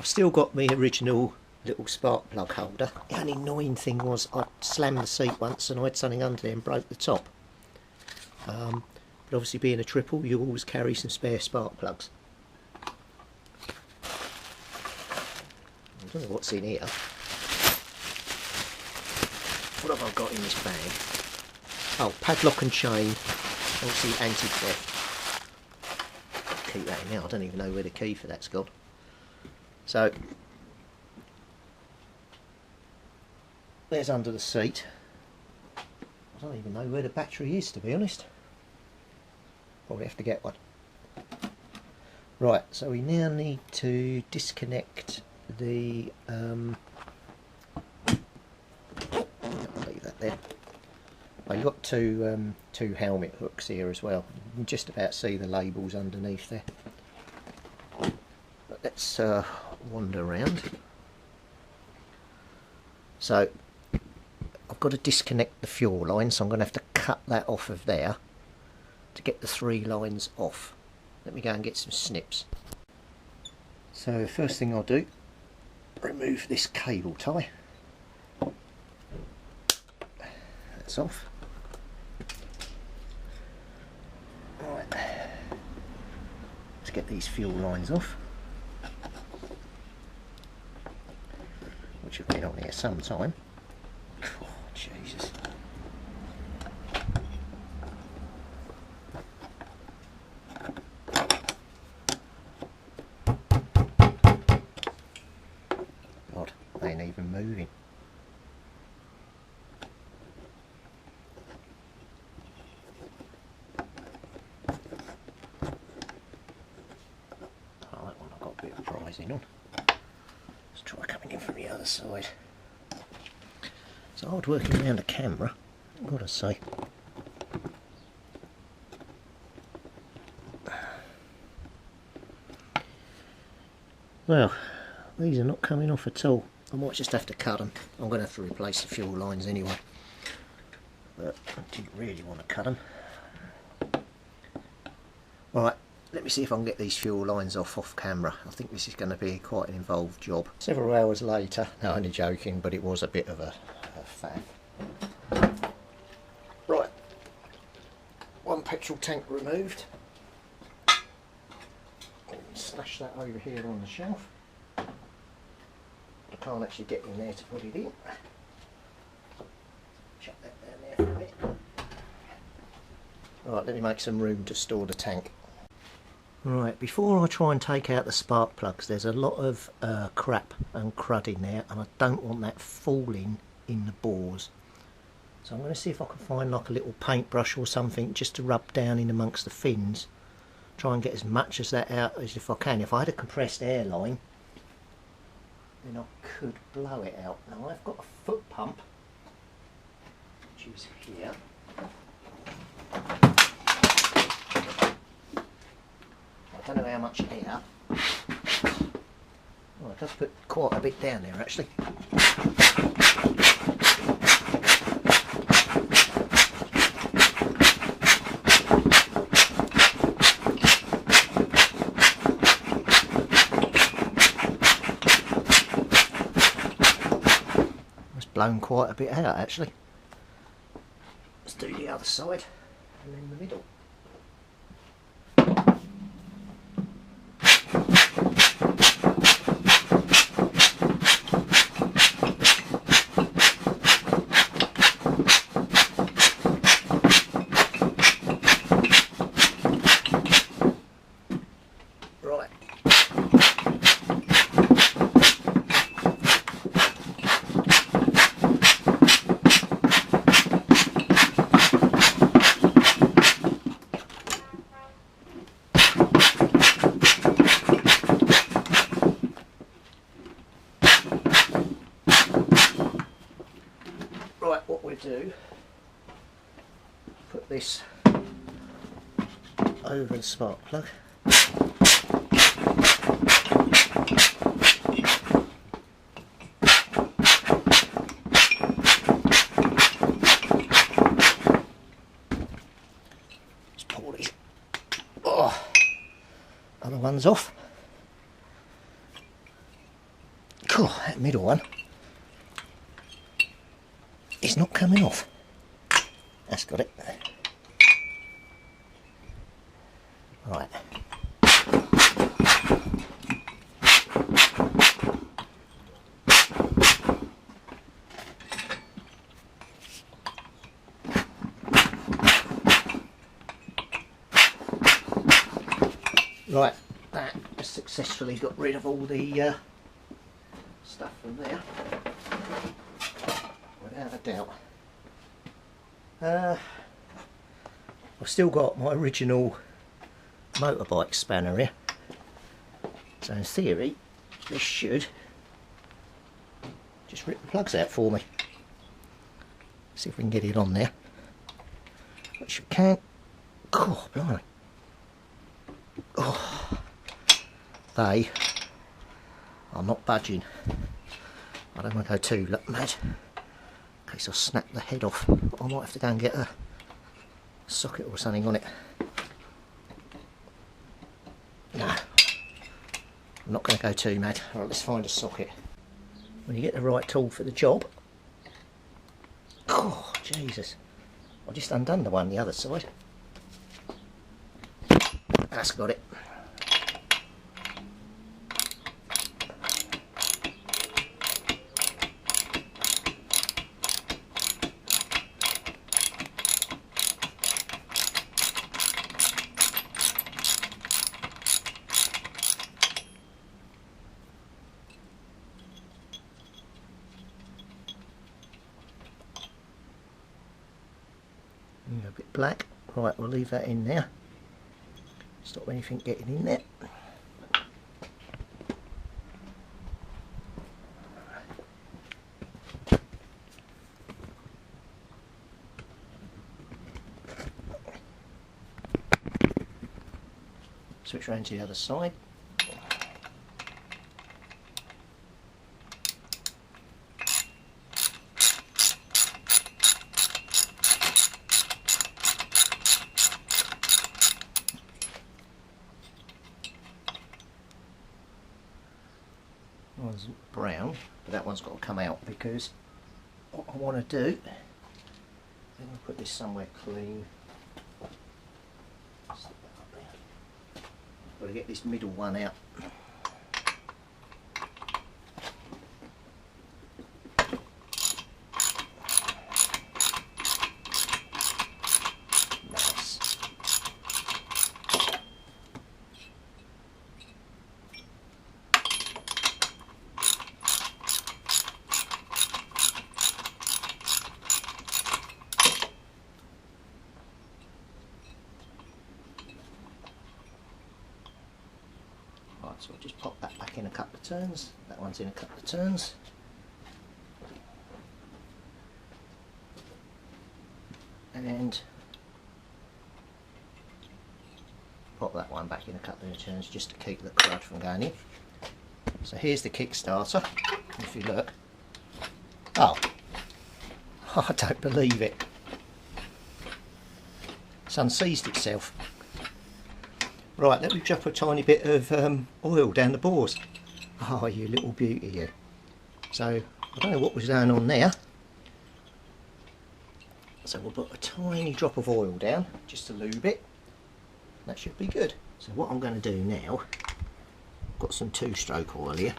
I've still got my original little spark plug holder. The only annoying thing was I slammed the seat once and I had something under there and broke the top. But obviously being a triple, you always carry some spare spark plugs. I don't know what's in here. What have I got in this bag? Oh, padlock and chain, obviously anti-theft. Keep that in there, I don't even know where the key for that's gone. So, there's under the seat. I don't even know where the battery is, to be honest. Probably have to get one. Right, so we now need to disconnect the I'll leave that there. Oh, you've got two helmet hooks here as well. You can just about see the labels underneath there. But let's wander around. So I've got to disconnect the fuel line, so I'm going to have to cut that off of there to get the 3 lines off. Let me go and get some snips. So first thing I'll do, remove this cable tie. That's off. Right, let's get these fuel lines off, which have been on here some time. Oh, Jesus. God, they ain't even moving. Oh, that one I've got a bit of prizing on. Let's try coming in from the other side. It's hard working around a camera, I've got to say. Well, these are not coming off at all. I might just have to cut them. I'm going to have to replace the fuel lines anyway. But I didn't really want to cut them. Alright, let me see if I can get these fuel lines off camera. I think this is going to be quite an involved job. Several hours later, no, only joking, but it was a bit of a faff. Right, one petrol tank removed. Slash that over here on the shelf. I can't actually get in there to put it in. Chuck that down there for a bit. Right, let me make some room to store the tank. Right, before I try and take out the spark plugs, there's a lot of crap and crud in there, and I don't want that falling in the bores. So I'm going to see if I can find like a little paintbrush or something just to rub down in amongst the fins. Try and get as much as that out as if I can. If I had a compressed air line, then I could blow it out. Now I've got a foot pump, which is here. I don't know how much air. Oh, it does put quite a bit down there actually. Blown quite a bit out actually. Let's do the other side and then the middle. Right, what we do, put this over the spark plug. Just pull these other ones off. Oh, that middle one is not coming off. That's got it. Right. Right, that has successfully got rid of all the stuff from there, without a doubt. I've still got my original motorbike spanner here, so in theory this should just rip the plugs out for me. See if we can get it on there, which we can. Oh, blimey. Oh, they are not budging. I don't want to go too mad in case I snap the head off. I might have to go and get a socket or something on it. No, I'm not going to go too mad. Alright, let's find a socket. When you get the right tool for the job. Oh, Jesus. I just undone the one the other side. That's got it. A bit black. Right, we'll leave that in there. Stop anything getting in there. Switch around to the other side. One's brown, but that one's got to come out because what I want to do, I'm going to put this somewhere clean. Stick that up there. Got to get this middle one out. Nice. So I'll just pop that back in a couple of turns. That one's in a couple of turns. And pop that one back in a couple of turns just to keep the crud from going in. So here's the Kickstarter. If you look. Oh, I don't believe it. It's unseized itself. Right, let me drop a tiny bit of oil down the bores. Oh, you little beauty, you. So, I don't know what was going on there. So we'll put a tiny drop of oil down, just to lube it. That should be good. So what I'm going to do now, I've got some 2-stroke oil here.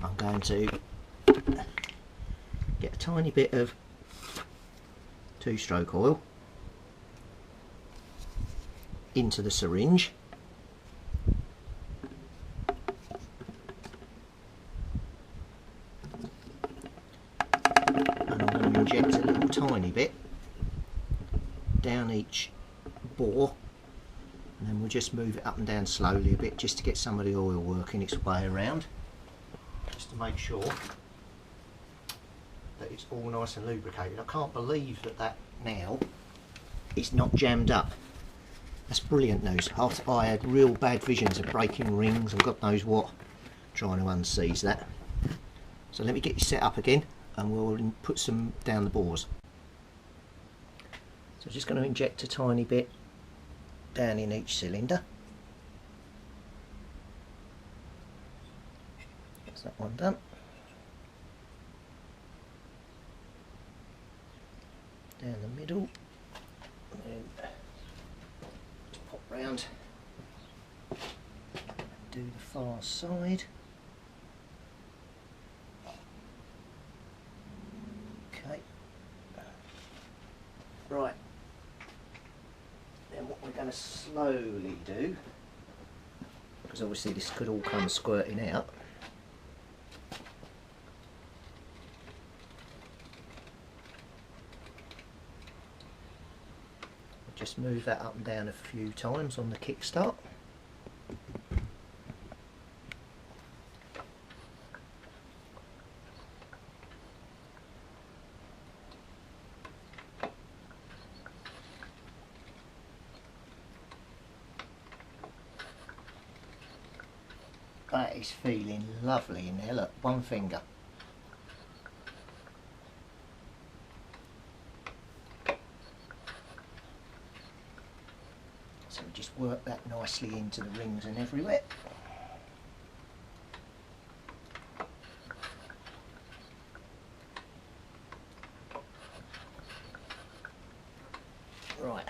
I'm going to get a tiny bit of 2-stroke oil into the syringe, and I'm going to inject a little tiny bit down each bore, and then we'll just move it up and down slowly a bit just to get some of the oil working its way around, just to make sure that it's all nice and lubricated. I can't believe that now it's not jammed up. That's brilliant news. I had real bad visions of breaking rings and God knows what, trying to unseize that. So let me get you set up again and we'll put some down the bores. So I'm just going to inject a tiny bit down in each cylinder. So that one done. Down the middle, and then just pop round, do the far side. Okay, right, then what we're going to slowly do, because obviously this could all come squirting out, just move that up and down a few times on the kickstart. That is feeling lovely in there, look, one finger. So we just work that nicely into the rings and everywhere. Right.